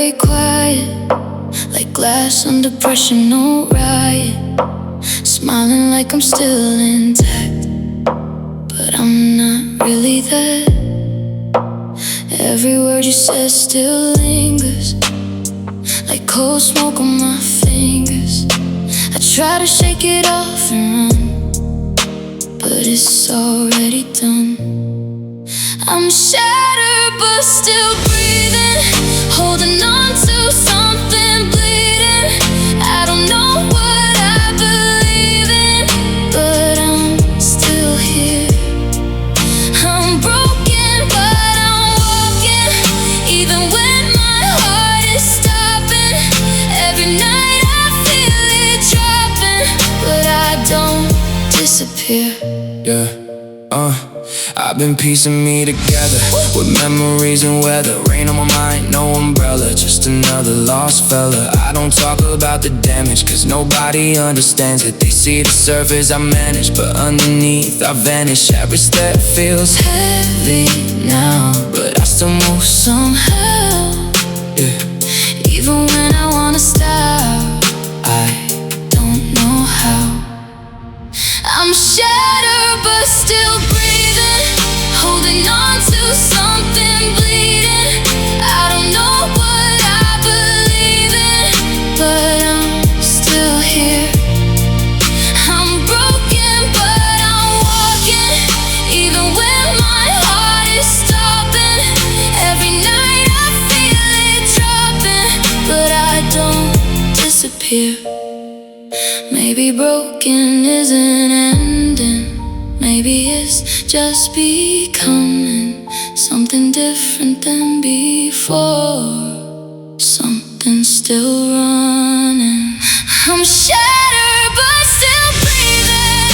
break quiet, like glass under pressure, no riot. Smiling like I'm still intact, but I'm not really that. Every word you said still lingers, like cold smoke on my fingers. I try to shake it off and run, but it's already done. I'm shattered but still breathing, holding on to something bleeding. I don't know what I believe in, but I'm still here. I'm broken but I'm walking, even when my heart is stopping. Every night I feel it dropping, but I don't disappear. Yeah, I've been piecing me together with memories and weather. Rain on my mind, no umbrella, just another lost fella. I don't talk about the damage, cause nobody understands it. They see the surface I manage, but underneath I vanish. Every step feels heavy now, but I still move somehow. Yeah. Even when I wanna stop, I don't know how. I'm shattered but still breathing, holding on to something bleeding. I don't know what I believe in, but I'm still here. I'm broken but I'm walking, even when my heart is stopping. Every night I feel it dropping, but I don't disappear. Maybe broken isn't ending, maybe it's just becoming something different than before, something still running. I'm shattered but still breathing,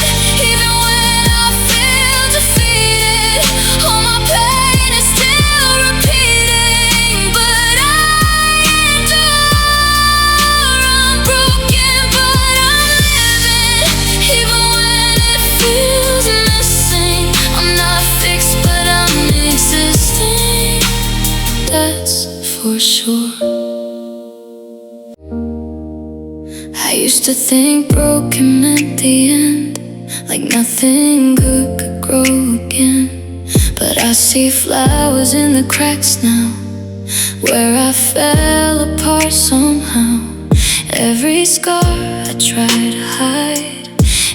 even when I feel defeated. All my pain is still repeating, but I endure. I'm broken but I'm living, even when it feels missing. I'm not fixed but I'm existing, that's for sure. I used to think broken meant the end, like nothing good could grow again. But I see flowers in the cracks now, where I fell apart somehow. Every scar I try to hide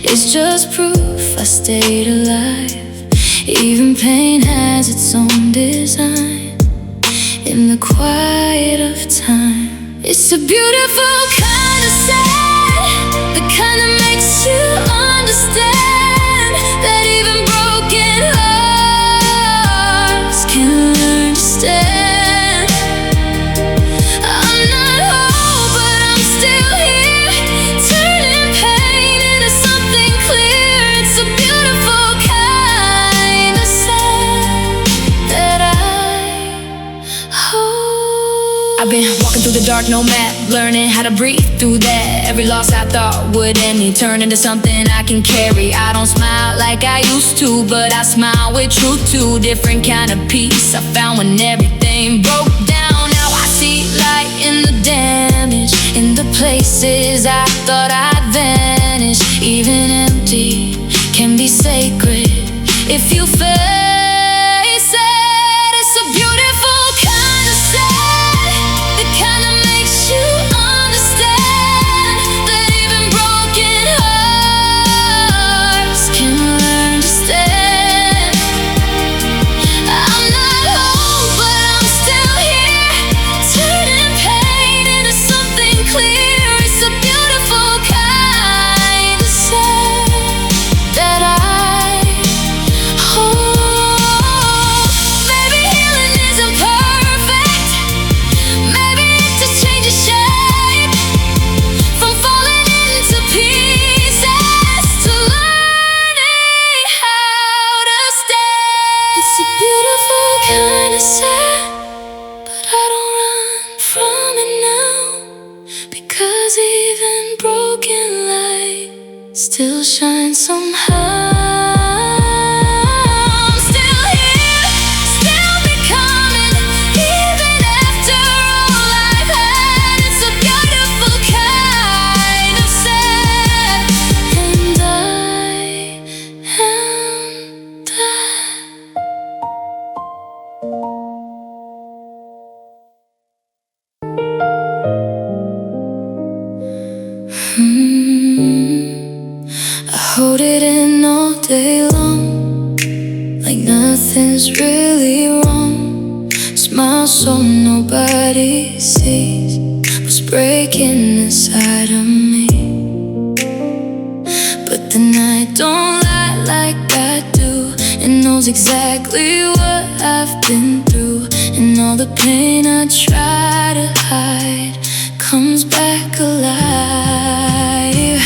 is just proof I stayed alive. Even pain has its own design in the quiet of time. It's a beautiful kind of sad, the kind that makes you understand that even broken hearts can learn to stand. I'm not whole but I'm still here, turning pain into something clear. It's a beautiful kind of sad that I hold. I've been walking through the dark, no map, learning how to breathe through that. Every loss I thought would end me turn into something I can carry. I don't smile like I used to, but I smile with truth too. Different kind of peace I found when everything broke down. Now I see light in the damage, in the places I thought I'd vanish. Even empty can be sacred if you face it. It's a beautiful kind of sad, the kind that makes you understand that even broken hearts can learn to stand. I'm not home but I'm still here, turning pain into something clear. It's a beautiful kind of sad that I hold. Maybe healing isn't perfect, maybe it just changes shape, from falling into pieces to learning how to stay. It's a beautiful kind of sad, but I don't run from it now, because even broken light still shines somehow. I'm still here, still becoming, even after all I've days was breaking inside of me. But the night don't lie like I do. It knows exactly what I've been through, and all the pain I try to hide comes back alive.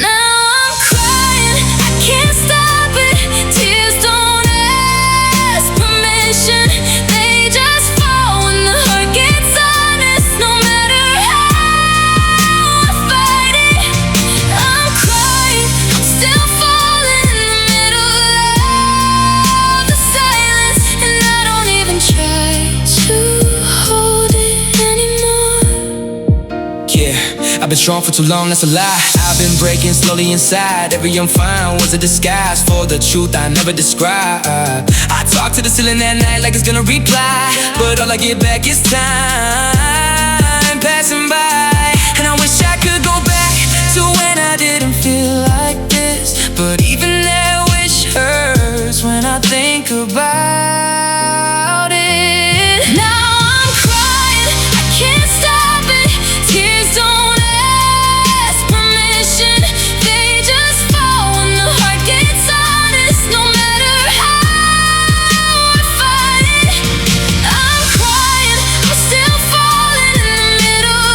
Now I'm crying, I can't stop it. Tears don't ask permission. They just fall when the heart gets honest. No matter how I fight it, I'm crying, I'm still falling in the middle of the silence, and I don't even try to hold it anymore. Yeah, I've been strong for too long, that's a lie. I've been breaking slowly inside. Every I'm fine was a disguise for the truth I never described. I talk to the ceiling at night like it's gonna reply, but all I get back is time passing by. And I wish I could go back to when I didn't feel like this, but even that wish hurts when I think about it. Now I'm crying, I can't stop it. Tears don't ask permission. They just fall when the heart gets honest. No matter how I fight it, I'm crying, I'm still falling in the middle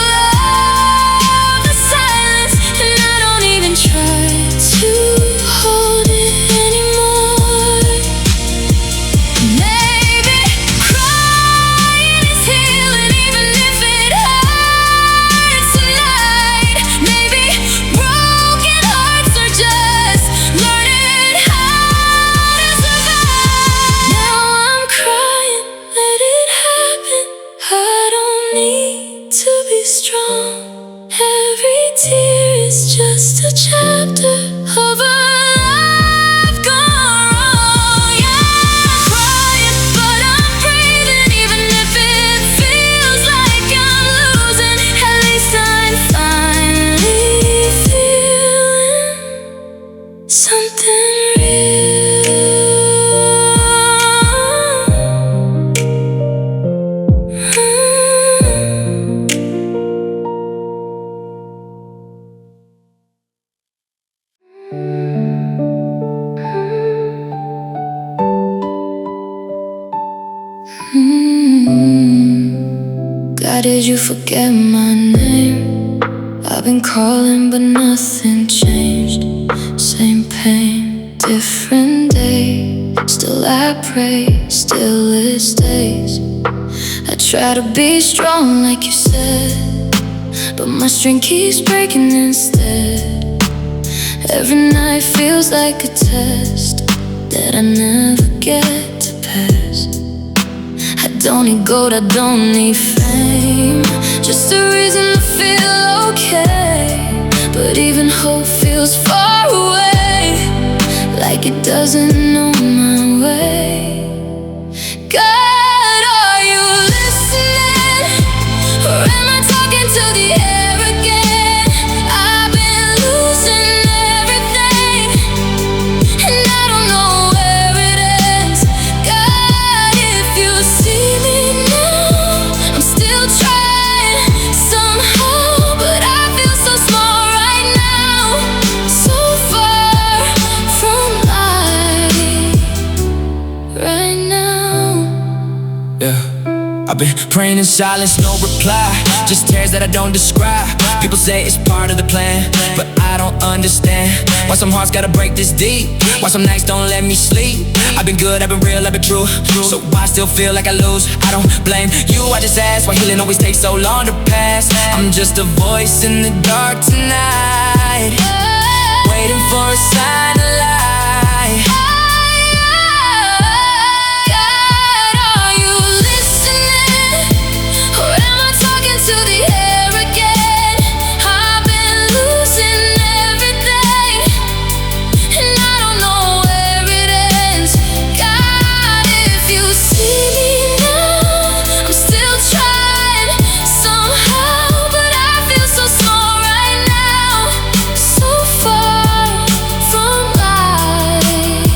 of the silence, and I don't even try to hold it anymore. Maybe crying is healing, even if it hurts tonight. Maybe broken hearts are just learning how to survive. Now I'm crying, let it happen. I don't need to be strong. Every tear is just a chapter of a life gone wrong. Yeah, I'm crying, but I'm breathing. Even if it feels like I'm losing, at least I'm finally feeling something God, did you forget my name? I've been calling, but nothing changed. Same pain, different day. Still I pray, still it stays. I try to be strong like you said, but my strength keeps breaking instead. Every night feels like a test that I never get to pass. I don't need gold, I don't need fame, just a reason to feel okay. But even hope feels far away, like it doesn't know my way. God, are you listening? Or am I talking to the air again? I've been losing everything, and I don't know where it ends. God, if you see me now, I'm still trying somehow, but I feel so small right now, so far from light right now. Yeah, I've been praying in silence, no reply, just tears that I don't describe. People say it's part of the plan, but I don't understand why some hearts gotta break this deep, why some nights don't let me sleep. I've been good, I've been real, I've been true, so why still feel like I lose? I don't blame you, I just ask why healing always takes so long to pass. I'm just a voice in the dark tonight, waiting for a sign of light. God, are you listening? Or am I talking to the air again? I've been losing everything, and I don't know where it ends. God, if you see me now, I'm still trying somehow, but I feel so small right now, so far from light.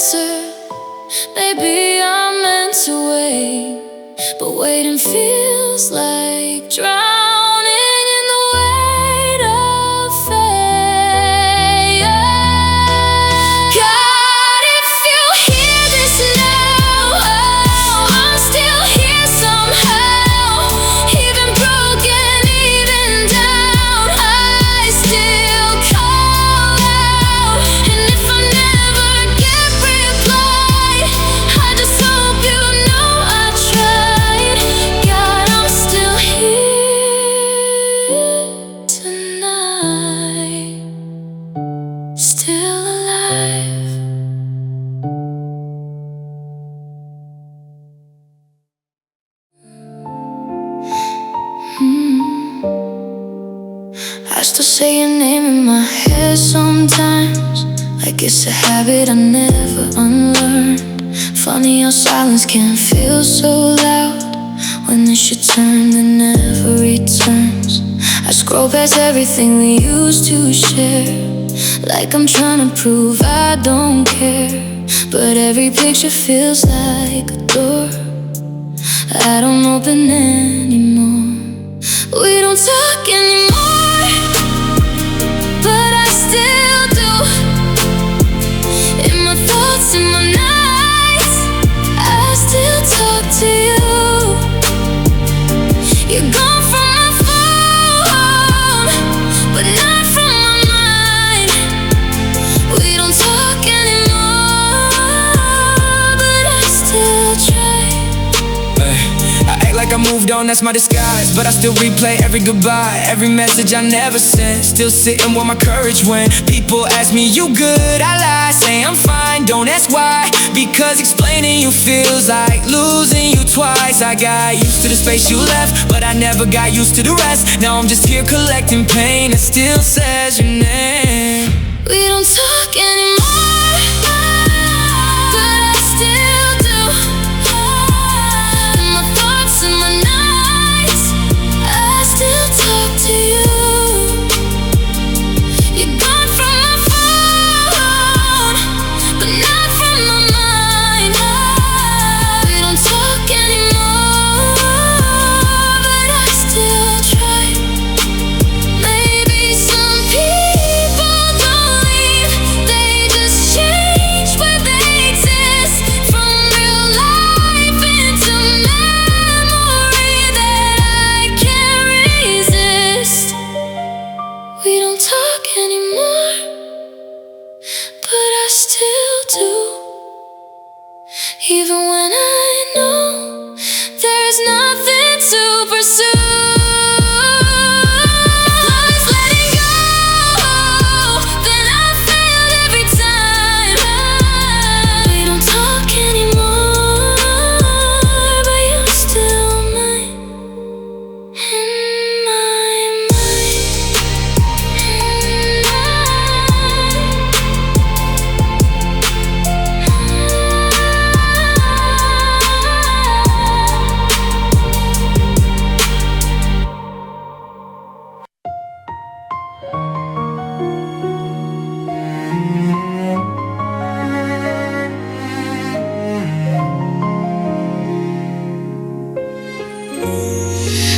answer. Maybe I'm meant to wait, but waiting feels like drowning in the weight of fate. God, if you hear this now, I'm still here somehow. Even broken, even down, I still call out. And if I never get reply, I just hope you know I tried. God, I'm still here tonight, still alive. I still say your name in my head sometimes, like it's a habit I never unlearned. Funny how silence can feel so loud when it should turn and never returns. I scroll past everything we used to share, like I'm trying to prove I don't care. But every picture feels like a door I don't open anymore. We don't talk anymore, but I still do. In my thoughts, in my nights, I still talk to you. You're gone from my phone, but not from my mind. We don't talk anymore, but I still try. I act like I moved on, that's my disguise, but I still replay every goodbye, every message I never sent. Still sitting with my courage when people ask me, you good? I lie, say I'm fine, don't ask why, because explaining you feels like losing you twice. I got used to the space you left, but I never got used to the rest. Now I'm just here collecting pain that still says your name. We don't talk anymore, but I still do. In my thoughts and my nights, I still talk to you. You're gone from my phone, but not from my mind. We don't talk anymore, but I still try. Maybe some people don't leave, they just change where they exist. From real life into memory that I can't resist. We don't talk anymore, but I still do. Even when I know there's nothing to pursue. Always letting go, then I failed every time. We don't talk anymore, but you're still mine, in my mind.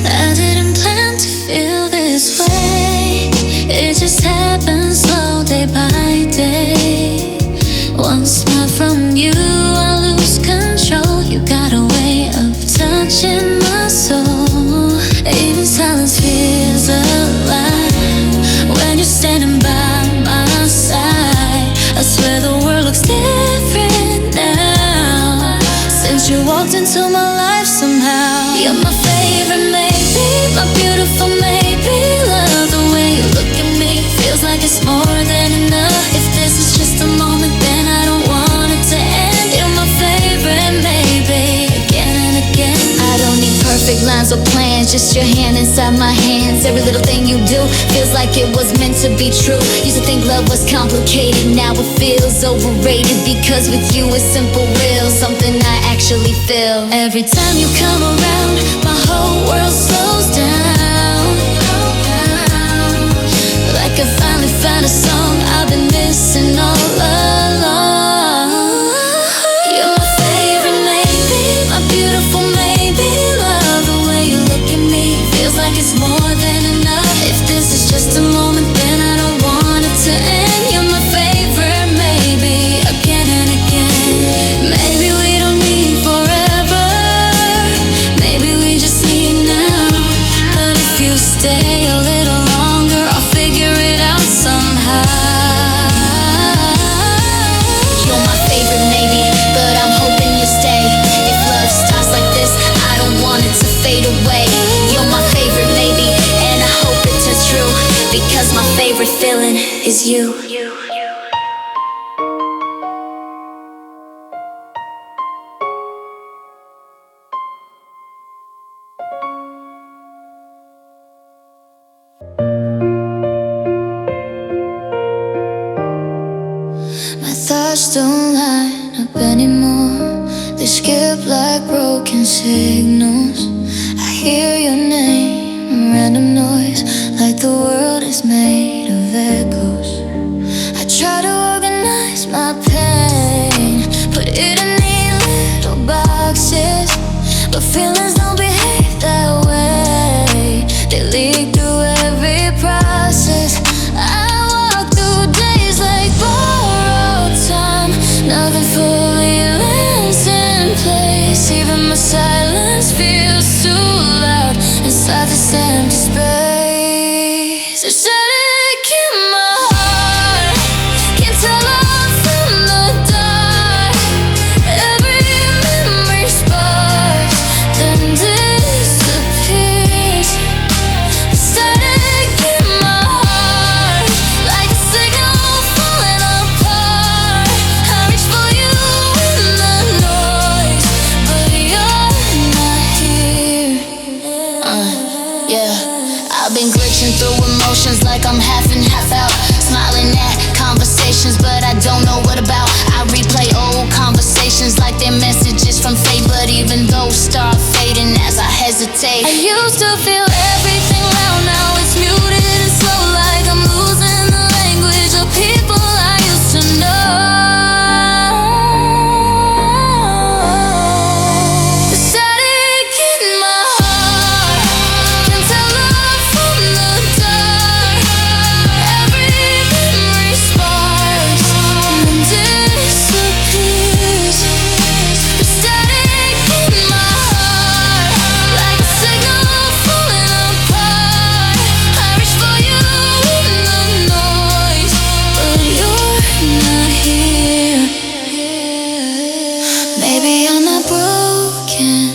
I didn't plan to feel this way. It just happens slow, day by day. One smile from you, I lose control. You got a way of touching my soul. Even silence feels alive when you're standing by my side. I swear the world looks different now since you walked into my life somehow. You're my favorite, maybe, my beautiful maybe. Love the way you look at me, feels like it's more than enough. If this is just a moment, then I don't want it to end. You're my favorite, maybe, again and again. I don't need perfect lines or plans, just your hand inside my hands. Every little thing you do feels like it was meant to be true. Used to think love was complicated, now it feels overrated, because with you it's simple, real, something I actually feel. Every time you come around, my whole world slows down. Like I finally found a song I've been missing all along. hearts don't line up anymore. They skip like broken signals. I hear your name, random noise, like the world is made of echoes. I try to organize my pain, put it in neat little boxes, but feelings don't behave that way. They leak through every process. I walk through days like borrowed time. Nothing fully lands in place. Even my silence feels too loud inside this empty space. There's static in my heart. Can't tell love from the dark. Every memory sparks, then disappears. There's static in my heart, like a signal falling apart. I reach for you in the noise, but you're not here. Yeah, I've been glitching through emotions like I'm half in, half out. Smiling at conversations, but I don't know what about. I replay old conversations like they're messages from fate, but even those start fading as I hesitate. I used to feel everything loud, now it's muted and slow, like I'm losing the language of people I used to know. The static in my heart, can't tell love from the dark. Every memory sparks and disappears. The static in my heart, like a signal falling apart. I reach for you in the noise, but you're not here. Maybe I'm not broken,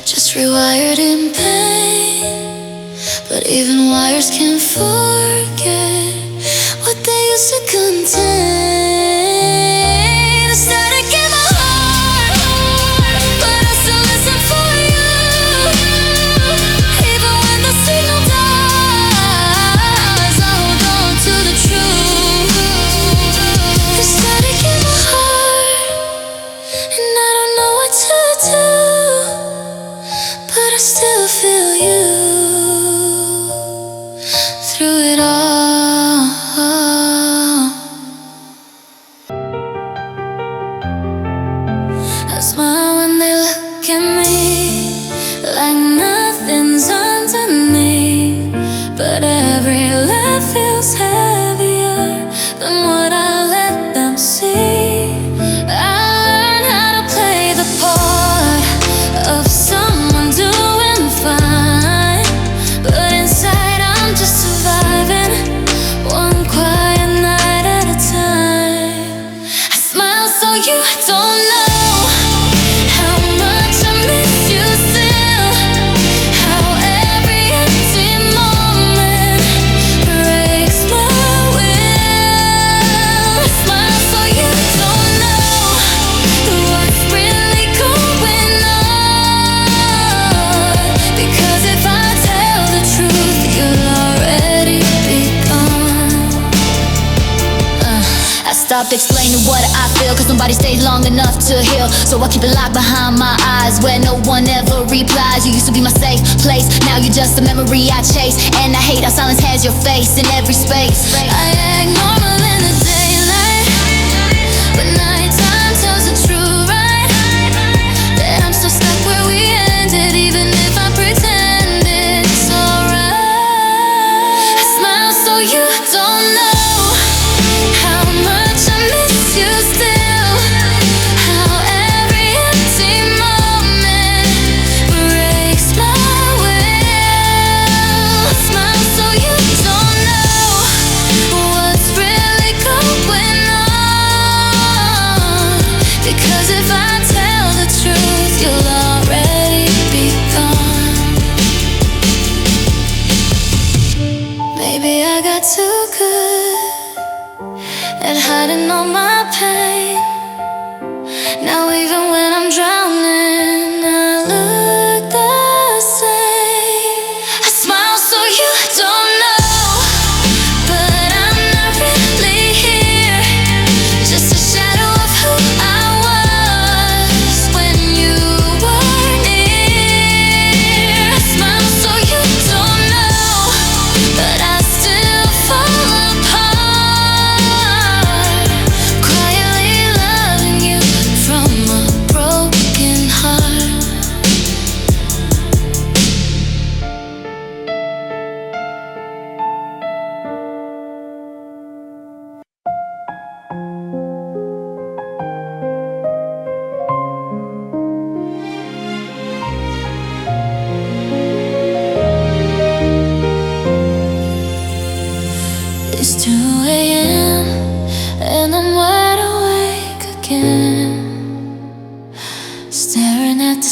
just rewired in pain. But even wires can't forget what they used to contain. The static in my heart, but I still listen for you. Even when the signal dies, I hold on to the truth. The static in my heart, and I don't know what to do, but I still feel you through it all. I smile when they look at me, like nothing's underneath. But every laugh feels heavier than what I let them see. I learned how to play the part of someone doing fine, but inside I'm just surviving, one quiet night at a time. I smile so you don't know how much I miss you still, how every empty moment breaks my will. I smile so you don't know what's really going on, because if I tell the truth, you'll already be gone. I stopped explaining what I feel, cause nobody stays long enough to heal. So I keep it locked behind my eyes, where no one ever replies. You used to be my safe place, now you're just a memory I chase. And I hate how silence has your face in every space. I act normal in the daylight, but nighttime tells the truth, right? That I'm still stuck where we ended, even if I pretend it's alright. I smile so you don't know how much I miss you still, how every empty moment breaks my will. I smile so you don't know what's really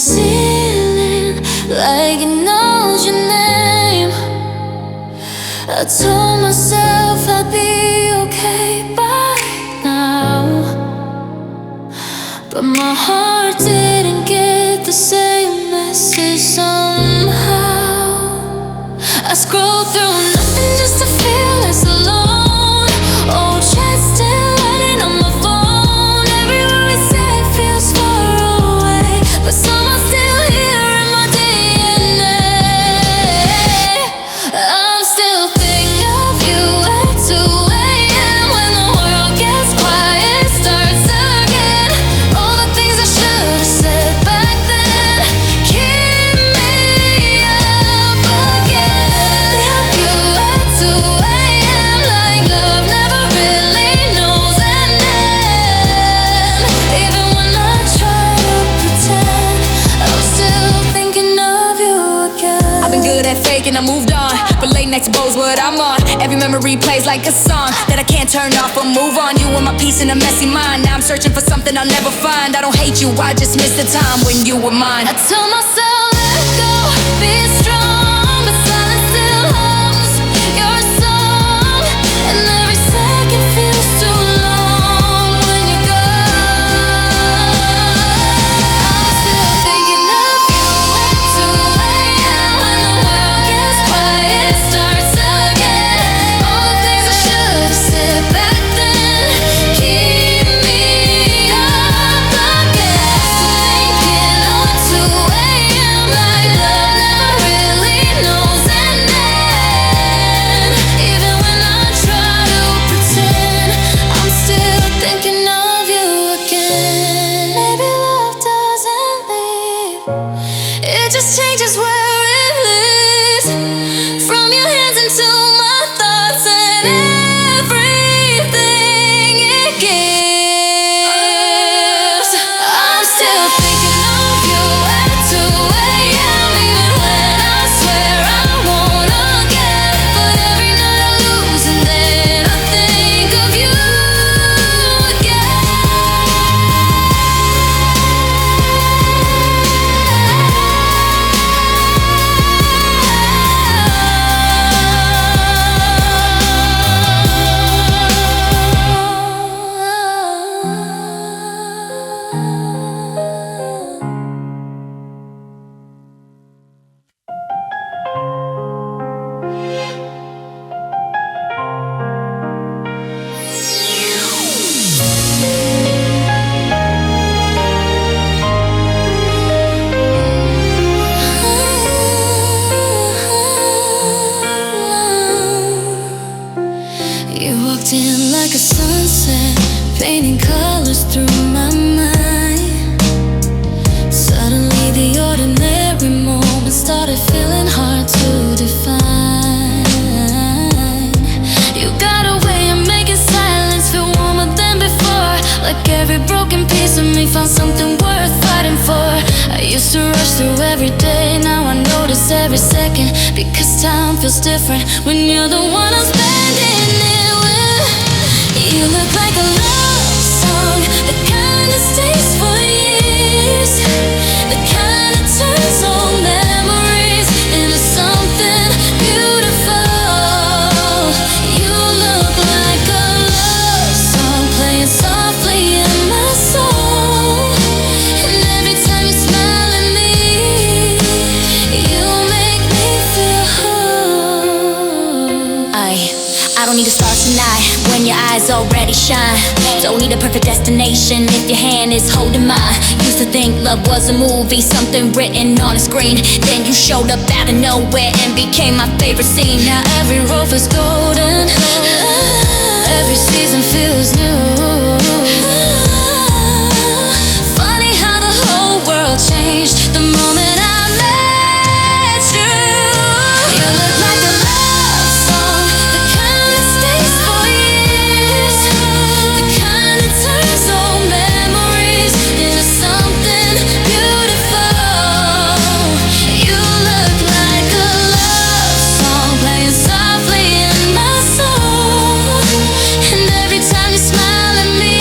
ceiling like it knows your name. I told myself I'd be okay by now, but my heart didn't get the same message somehow. I scroll through nothing just to feel less alone. Old chats still writing on my phone. Everywhere we say feels far away, but someone's still here in my DNA. I'm still thinking of you at 2 a.m. when the world gets quiet, starts again. All the things I should have said back then keep me up again. You at 2 a.m. like love never really knows an end. Even when I try to pretend, I'm still thinking of you again. I've been good at faking, I moved on, but late nights bows what I'm on. Every memory plays like a song that I can't turn off or move on. You were my peace in a messy mind. Now I'm searching for something I'll never find. I don't hate you, I just miss the time when you were mine. I tell myself let go, be strong, but silence still hums your song, and every second feels too long when you're gone. I'm still thinking of you at 2 a.m. when the world gets quiet, starts again. All the things I should have said back then keep me up again. Thinking on 2 a.m. like love never really knows an end. Even when I try to pretend, I'm still thinking of you again. Maybe love doesn't leave, it just changes where it lives. From your hands into my thoughts and everything it gives. I'm still thinking of you at 2 a.m. even when I swear I won't again. But every night I lose and then I think of you again. You walked in like a sunset, painting colors through my mind. Suddenly the ordinary moments started feeling hard to define. You got a way of making silence feel warmer than before, like every broken piece of me found something worth fighting for. I used to rush through every day, now I notice every second, because time feels different when you're the one I'm spending it with. You look like a love song, the kind that stays for years, the kind that turns old memories into something beautiful. You look like a love song playing softly in my soul, and every time you smile at me, you make me feel whole. I don't need a star tonight when your eyes already shine. Don't need a perfect destination if your hand is holding mine. Used to think love was a movie, something written on a screen. Then you showed up out of nowhere and became my favorite scene. Now every road feels golden, every season feels new. Funny how the whole world changed the moment I met you. You look like a love song, the kind that stays for years, the kind that turns old memories into something beautiful. You look like a love song playing softly in my soul, and every time you smile at me,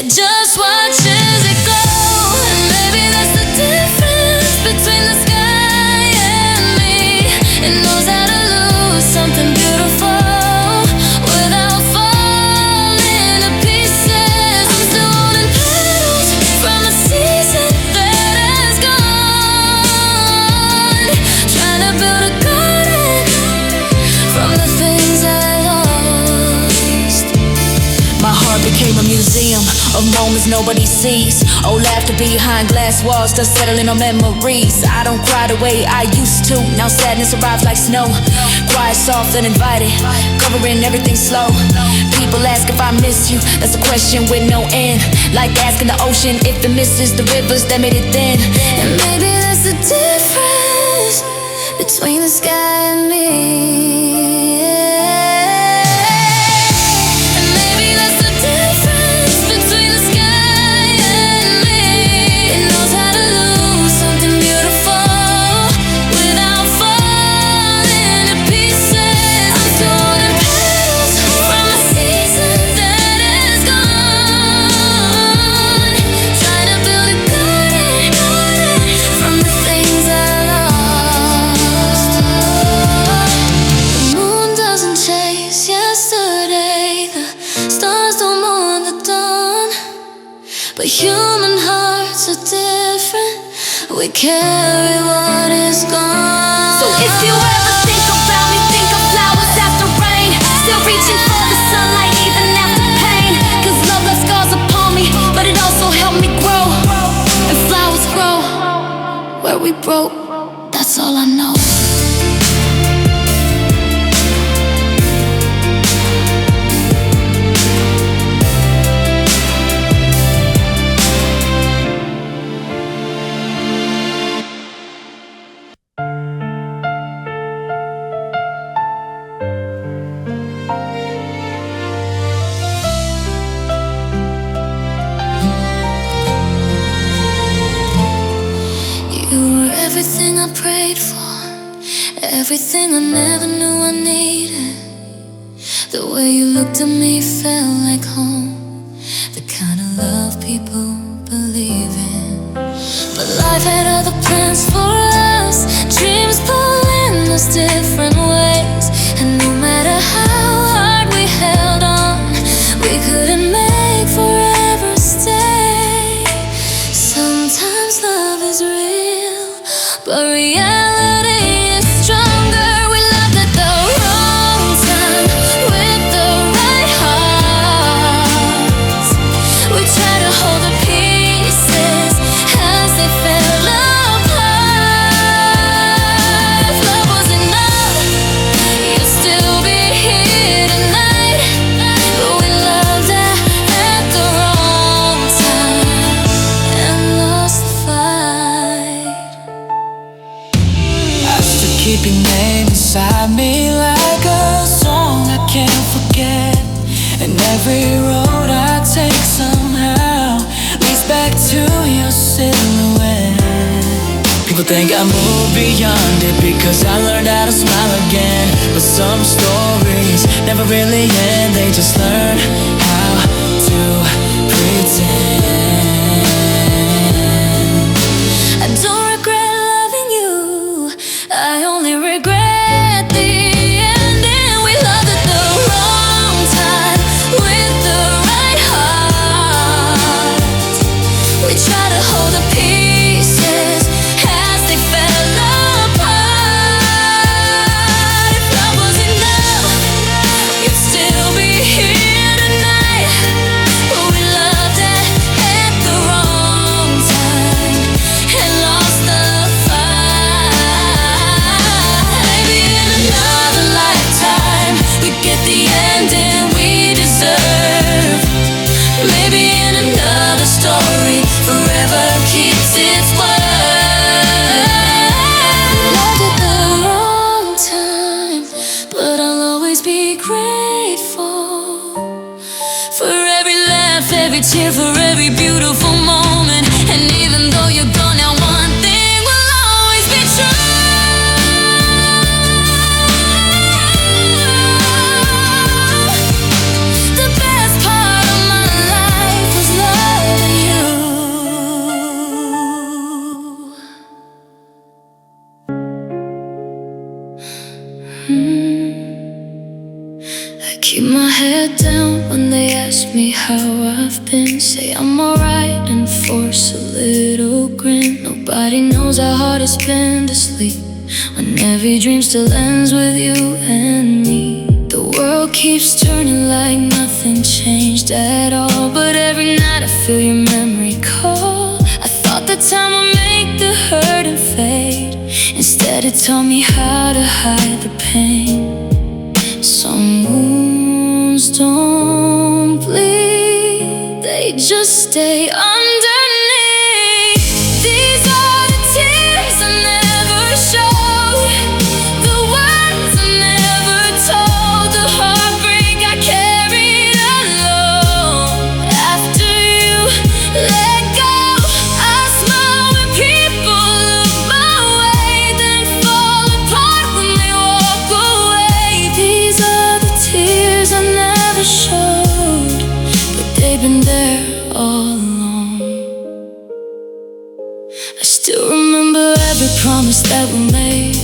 It just watches it go. And maybe that's the difference between the sky and me. It knows how to lose something beautiful without falling to pieces. I'm still holding petals from a season that has gone, trying to build a garden from the things I lost. My heart became a museum of moments nobody sees. Old laughter behind glass walls, just settling on memories. I don't cry the way I used to. Now sadness arrives like snow. Quiet, soft, and invited, covering everything slow. People ask if I miss you. That's a question with no end. Like asking the ocean if it misses the rivers that made it thin. And maybe that's the difference between the sky and me. But human hearts are different. We carry what is gone. So if you ever think about me, think of flowers after rain, still reaching for the sunlight even after pain. Cause love left scars upon me, but it also helped me grow. And flowers grow where we broke. That's all I know. Everything I prayed for, everything I never knew I needed. The way you looked at me felt like home, the kind of love people believe in. But life had other plans for us, dreams pulling us different ways. And no matter how hard we held on, we couldn't make forever stay. Sometimes love is real, but reality is stronger. We loved at the wrong time with the right hearts. We tried to hold the pieces as they fell apart. If love was enough, you'd still be here tonight. But we loved at the wrong time and lost the fight. I still keep your name inside me like a song I can't forget. And every road I take somehow leads back to your silhouette. People think I moved beyond it because I learned how to smile again. But some stories never really end, they just learn how to pretend. I don't regret loving you, I only regret the ending. We loved at the wrong time with the right heart. We tried to hold the pieces as they fell apart. If love was enough, you'd still be here tonight. But we loved at the wrong time and lost the fight. Maybe in another lifetime we get the ending we deserve. Maybe in another story forever keeps its word. Loved at the wrong time, but I'll always be grateful for every laugh, every tear, for every beautiful moment. And even though you're gone now, one thing will always be true. The best part of my life was love. force a little grin. Nobody knows how hard it's been to sleep when every dream still ends with you and me. The world keeps turning like nothing changed at all, but every night I feel your memory call. I thought that time would make the hurt and fade. Instead it taught me how to hide the pain. Some wounds don't bleed, they just stay underneath. These are the tears I never showed, the words I never told, the heartbreak I carried alone. After you let go, I smile when people look my way, then fall apart when they walk away. These are the tears I never showed, but they've been there all along. I still remember every promise that we made,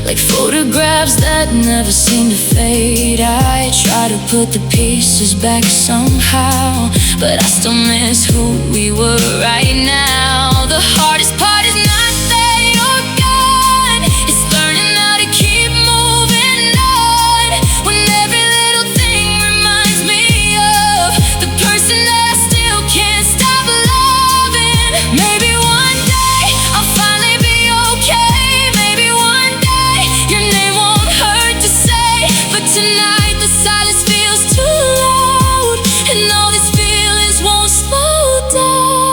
like photographs that never seem to fade. I try to put the pieces back somehow, but I still miss who we were right now. The hardest part is not that you're gone, it's learning how to keep moving on, when every little thing reminds me of the person that I still can't stop loving. Maybe one day I'll finally be okay, maybe one day your name won't hurt to say, but tonight the silence feels too loud, and all these feelings won't slow down.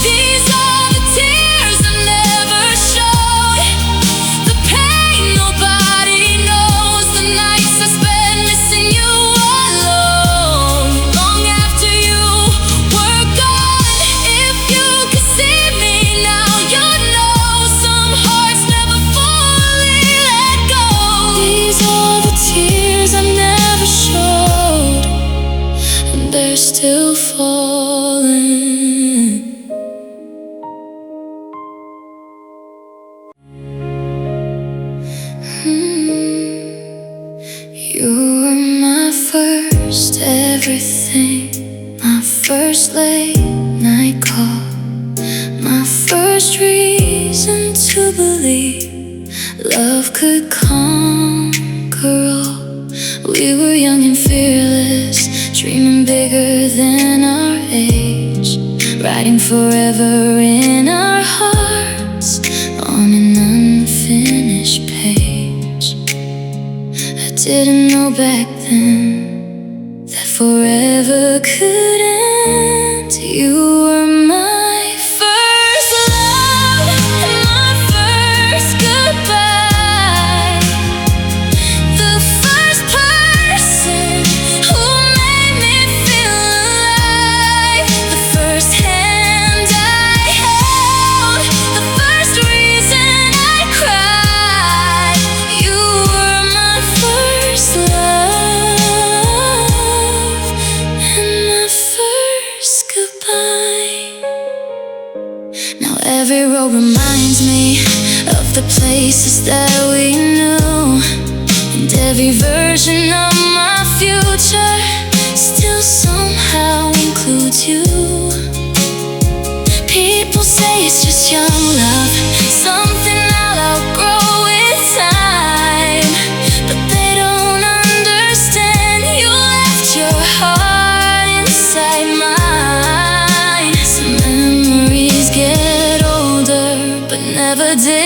These are the tears I never showed, the pain nobody knows, the nights I spent missing you alone, long after you were gone. If you could see me now, you'd know some hearts never fully let go. These are the tears I never showed, and they're still falling. You were my first everything, my first late night call, my first reason to believe love could conquer all. We were young and fearless, dreaming bigger than our age, writing forever in our hearts on an unfinished page. I didn't know back then that forever could end. You were my first love and my first goodbye, the first person who made me feel alive, the first hand I held, the first reason I cried. You were my first love and my first goodbye. Now every road reminds me of the places that we knew, and every version of my future still somehow includes you. People say it's just young love, something I'll outgrow with time, but they don't understand you left your heart inside mine. Some memories get older but never disappear.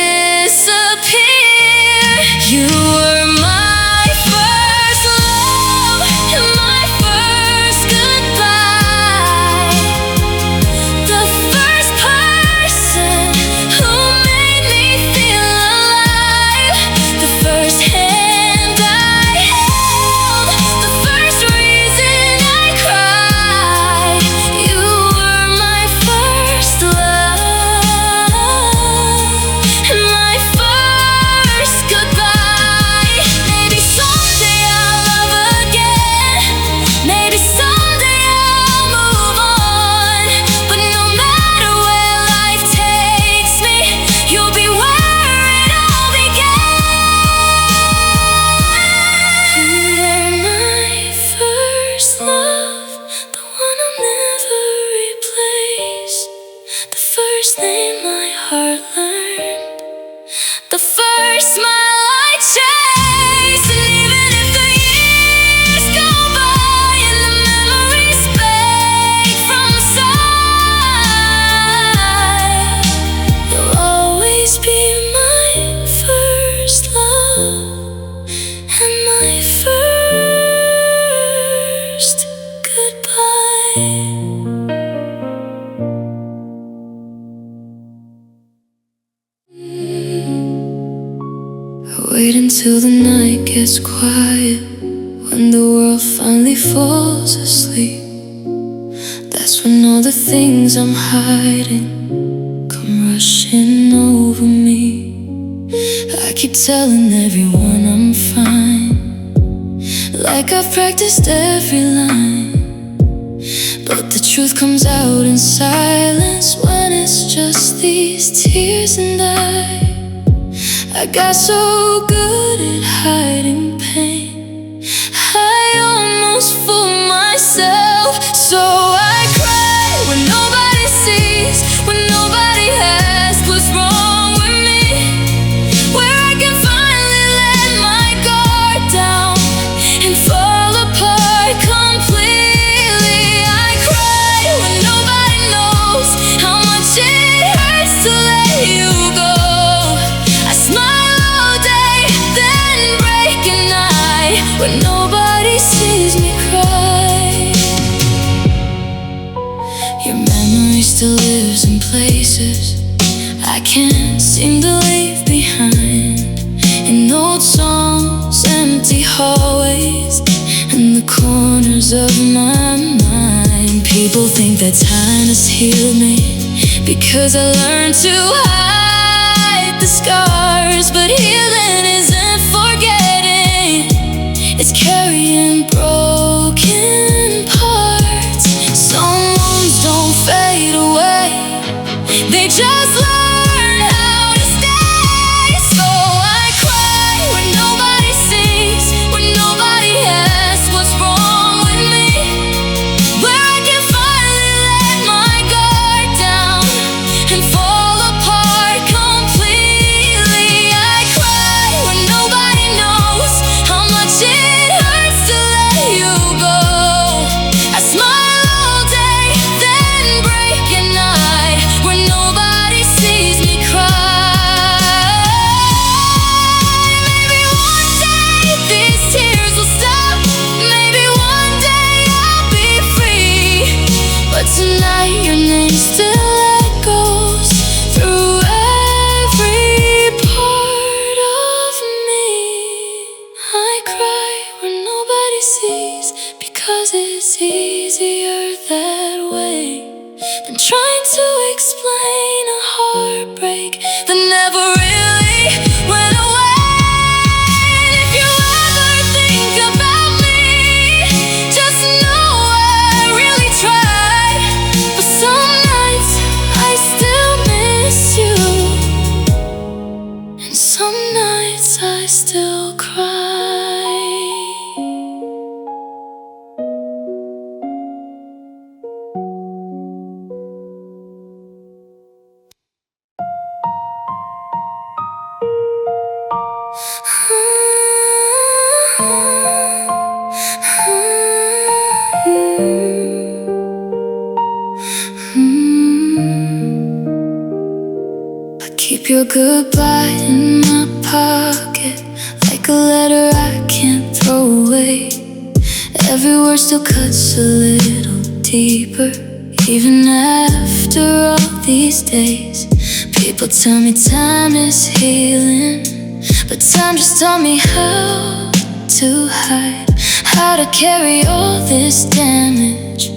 You were my first love and my first goodbye. I wait until the night gets quiet, when the world finally falls asleep. That's when all the things I'm hiding come rushing over me. I keep telling everyone I'm fine, like I've practiced every line, but the truth comes out in silence when it's just these tears. And I got so good at hiding pain, I almost fool myself. So I cry when nobody sees, when nobody asks what's wrong with me, where I can finally let my guard down and fall apart completely. I cry when nobody knows how much it hurts to let you go. I smile all day, then break at night when nobody sees me cry. Your memory still lives in places I can't seem to leave behind, in old songs, empty hallways, and the corners of my mind. People think that time has healed me because I learned to hide the scars, but healing isn't forgetting, it's carrying broken parts. Some wounds don't fade away, they just learn how to stay. So I cry when nobody sees, when nobody asks what's wrong with me, where I can finally let my guard down and fall apart completely. I cry when nobody knows how much it hurts to let you go. I smile all day, then break at night when nobody sees me cry. Maybe one day these tears will stop, maybe one day I'll be free, but tonight your name still echoes through every part of me. I cry when nobody sees, because it's easier that way than trying to explain a heartbreak that never really went away. And if you ever think about me, just know I really tried. But some nights I still miss you, and some nights I still cry. I keep your goodbye in my pocket, like a letter I can't throw away. Every word still cuts a little deeper, even after all these days. People tell me time is healing, but time just taught me how to hide, how to carry all this damage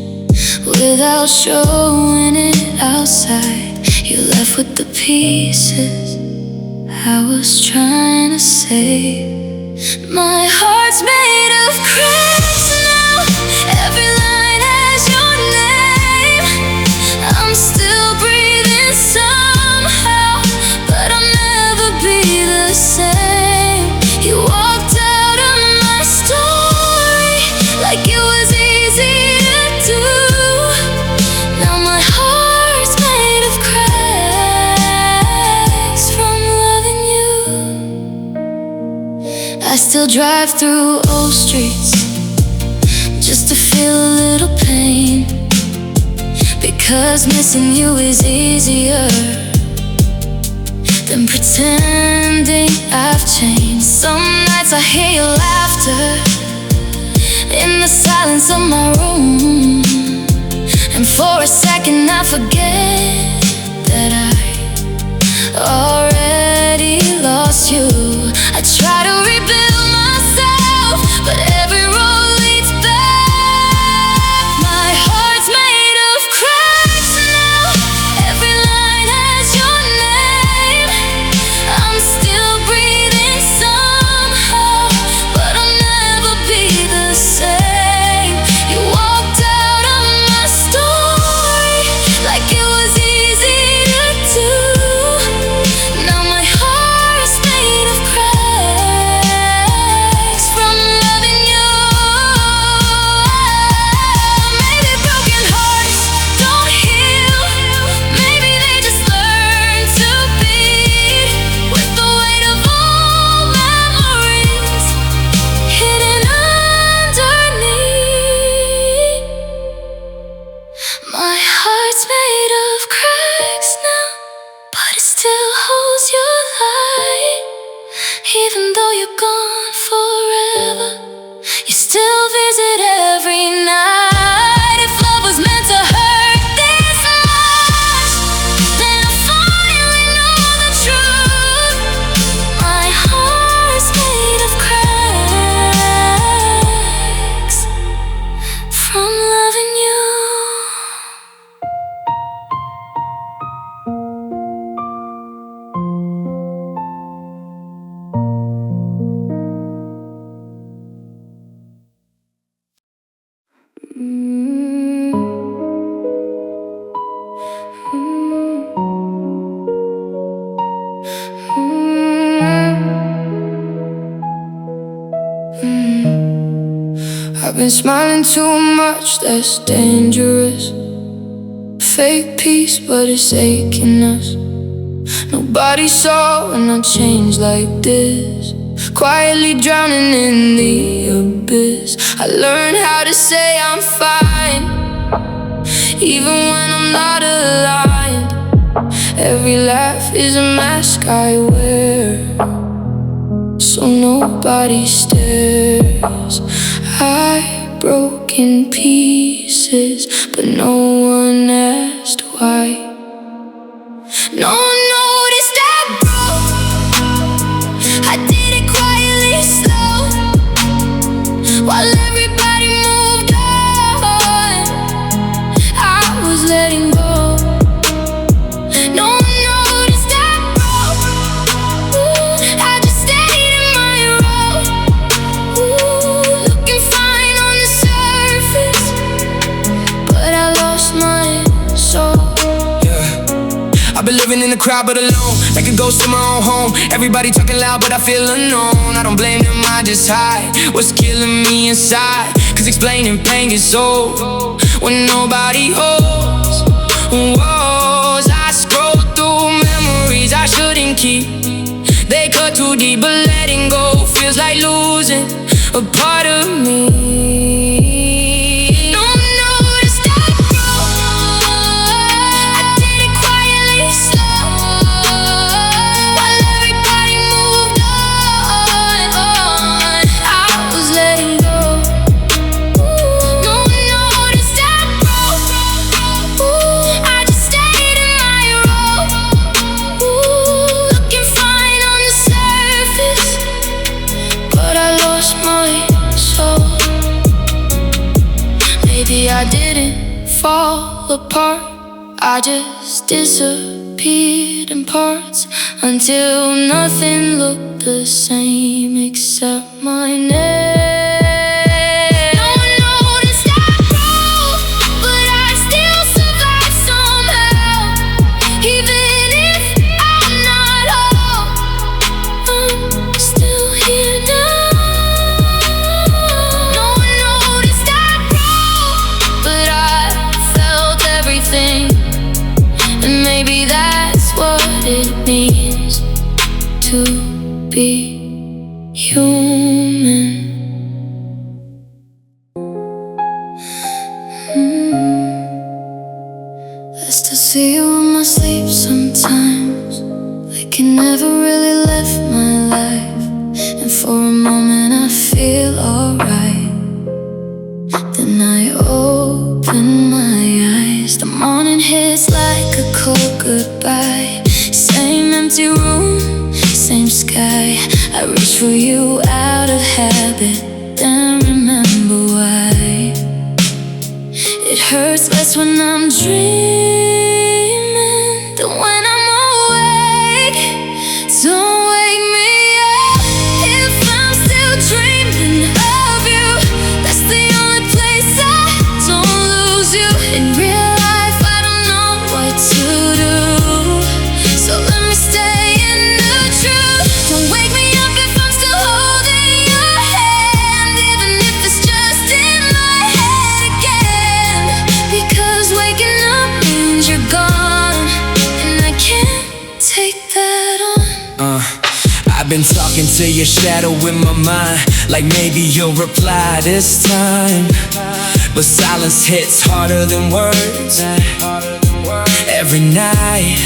without showing it outside. You left with the pieces I was trying to save. My heart's made of cracks now, every line has your name. I'm still breathing somehow, but I'll never be the same. You walked out of my story like it was easy to do. Now my heart's made of cracks from loving you. I still drive through old streets just to feel a little pain, because missing you is easier than pretending I've changed. Some nights I hear your laughter in the silence of my room, forget that I already lost you. I try to rebuild myself, but every road leads back. My heart's made of cracks now. Every line has your name. I'm still breathing somehow, but I'll never be the same. You walked out of my story like it was easy to do. Now my heart's made of cracks from loving you. Maybe broken hearts don't heal. Maybe they just learn to beat with the weight of all memories hidden underneath. My heart's made of cracks now, but it still holds your light. Even though you're gone forever, you still visit every night. If love was meant to hurt this much, then I finally know the truth. My heart's made of cracks from loving you. I've been smiling too much, that's dangerous. Fake peace, but it's aching us. Nobody saw when I changed like this, quietly drowning in the abyss. I learned how to say I'm fine, even when I'm not aligned. Every laugh is a mask I wear, so nobody stares. I broke in pieces, but no one asked why. No one noticed I broke. I did it quietly, slow, while everybody moved on. I was letting go. No one noticed I broke. I just stayed in my role, looking fine on the surface, but I lost my soul. I've been living in the crowd but alone, like a ghost in my own home. Everybody talking loud but I feel unknown. I don't blame them, I just hide what's killing me inside, cause explaining pain gets old when nobody holds. Woes, I scroll through memories I shouldn't keep. They cut too deep, but letting go feels like losing a part of me. No one noticed I broke. I did it quietly, slow, while everybody moved on. I was letting go. No one noticed I broke. I just stayed in my role, looking fine on the surface, but I lost my soul. Maybe I didn't fall apart, I just disappeared in parts, until nothing looked the same except my name. No one noticed I broke, but I still survived somehow. Even if I'm not whole, I'm still here now. No one noticed I broke, but I felt everything, and maybe that's what it means to be human. I still see you in my sleep sometimes, like you never really left my life. And for a moment I feel alright, then I open my eyes nights, the morning hits like a cold goodbye. Same empty room, same sky. I reach for you out of habit, then remember why. It hurts less when I'm dreaming than when I'm awake. Don't wake me up if I'm still dreaming of you. That's the only place I don't lose you. In real life, I don't know what to do, so let me stay in the truth. Don't wake me up if I'm still holding your hand, even if it's just in my head again. Because waking up means you're gone, and I can't take that on. I've been talking to your shadow in my mind, like maybe you'll reply this time. But silence hits harder than words. Every night,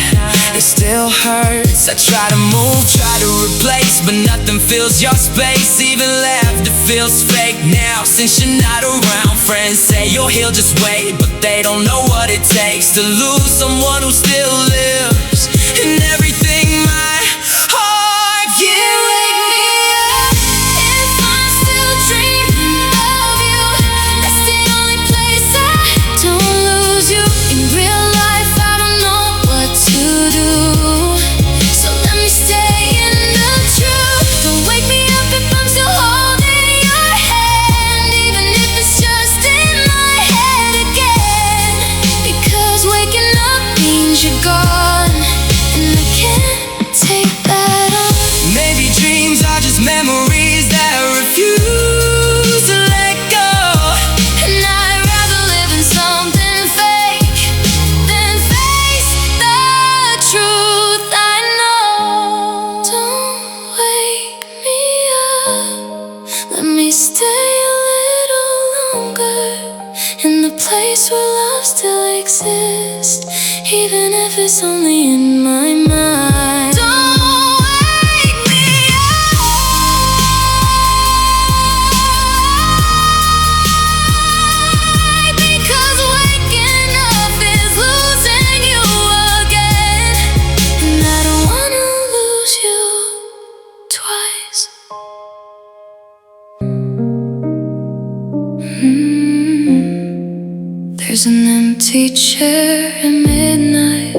it still hurts. I try to move, try to replace, but nothing fills your space. Even laughter feels fake now since you're not around. Friends say you'll heal, just wait, but they don't know what it takes to lose someone who still lives in everything my heart gives. Memories that refuse to let go, and I'd rather live in something fake than face the truth I know. Don't wake me up, let me stay a little longer in the place where love still exists, even if it's only in my mind. There's an empty chair at midnight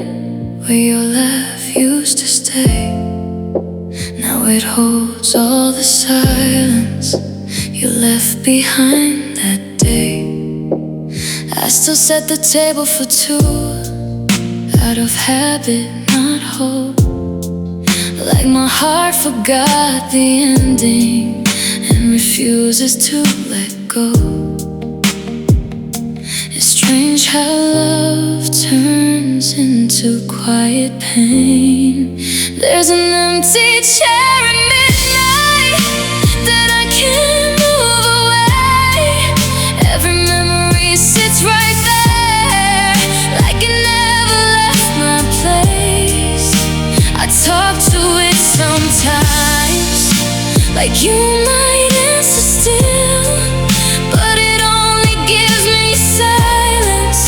where your laugh used to stay. Now it holds all the silence you left behind that day. I still set the table for two, out of habit, not hope. Like my heart forgot the ending and refuses to let go. Strange how love turns into quiet pain. There's an empty chair at midnight that I can't move away. Every memory sits right there, like it never left my place. I talk to it sometimes, like you might answer still, but it only gives me silence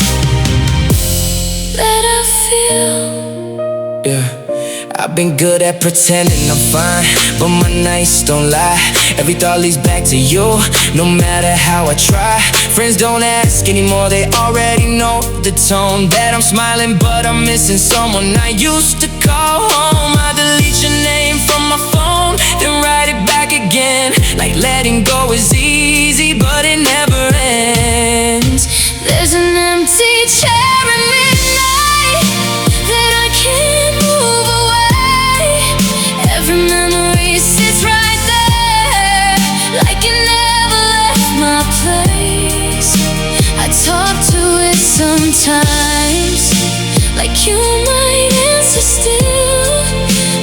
that I feel. Yeah, I've been good at pretending I'm fine, but my nights don't lie. Every thought leads back to you, no matter how I try. Friends don't ask anymore, they already know the tone. That I'm smiling, but I'm missing someone I used to call home. I delete your name from my phone, then write it back again. Like letting go is easy, but it never ends. There's an empty chair at midnight that I can't move away. Every memory sits right there, like it never left my place. I talk to it sometimes, like you might answer still,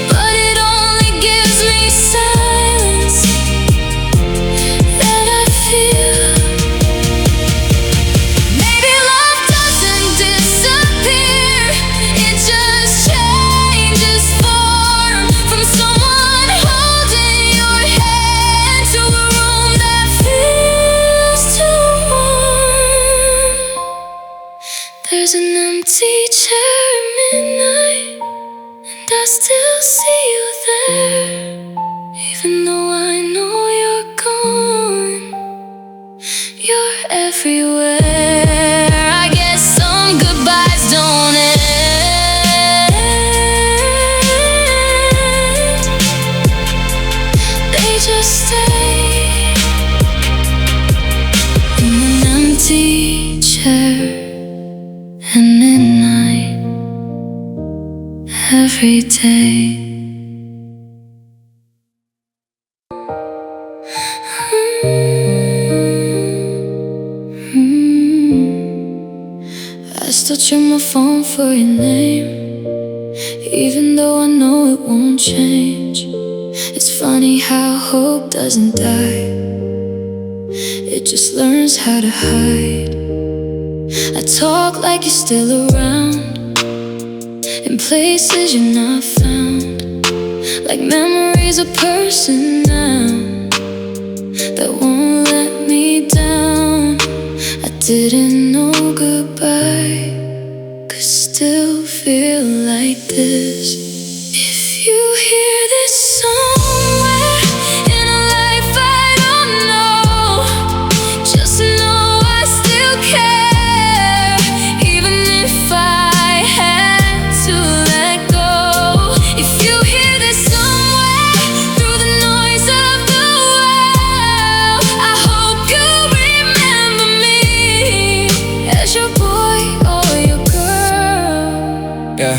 but it only gives me silence that I feel. Maybe love doesn't disappear, it just changes form. From someone holding your hand to a room that feels too warm. There's an empty chair at midnight, and I still see you there. Even though I know you're gone, you're everywhere. I guess some goodbyes don't end, they just stay in an empty chair and midnight every day. I still check my phone for your name, even though I know it won't change. It's funny how hope doesn't die, it just learns how to hide. I talk like you're still around, in places you're not found, like memories of person now that won't let me down. I didn't know goodbye could still feel like this. If you hear this somewhere in a life I don't know, just know I still care, even if I had to let go. If you hear this somewhere through the noise of the world, I hope you remember me as your boy or your girl. Yeah,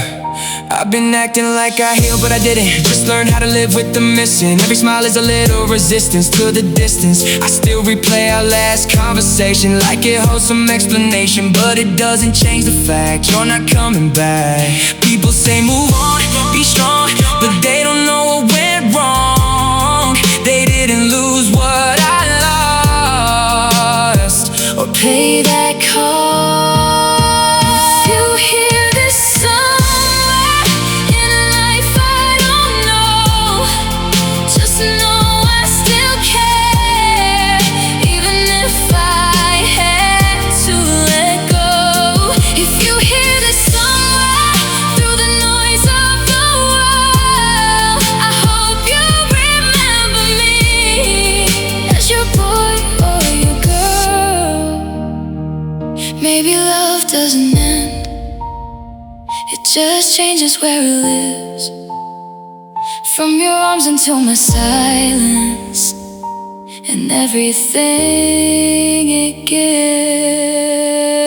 I've been acting like I healed, but I didn't. Just learned how to live with the missing. Every smile is a little resistance to the distance. I still replay our last conversation like it holds some explanation, but it doesn't change the fact you're not coming back. People say move on, be strong, but they don't know what went wrong. They didn't lose what I lost or pay that cost. If you hear this somewhere in a life I don't know, just know I still care, even if I had to let go. If you hear this somewhere through the noise of the world, I hope you remember me as your boy or your girl. Maybe love doesn't end, it just changes where it lives. From your arms into my silence and everything it gives.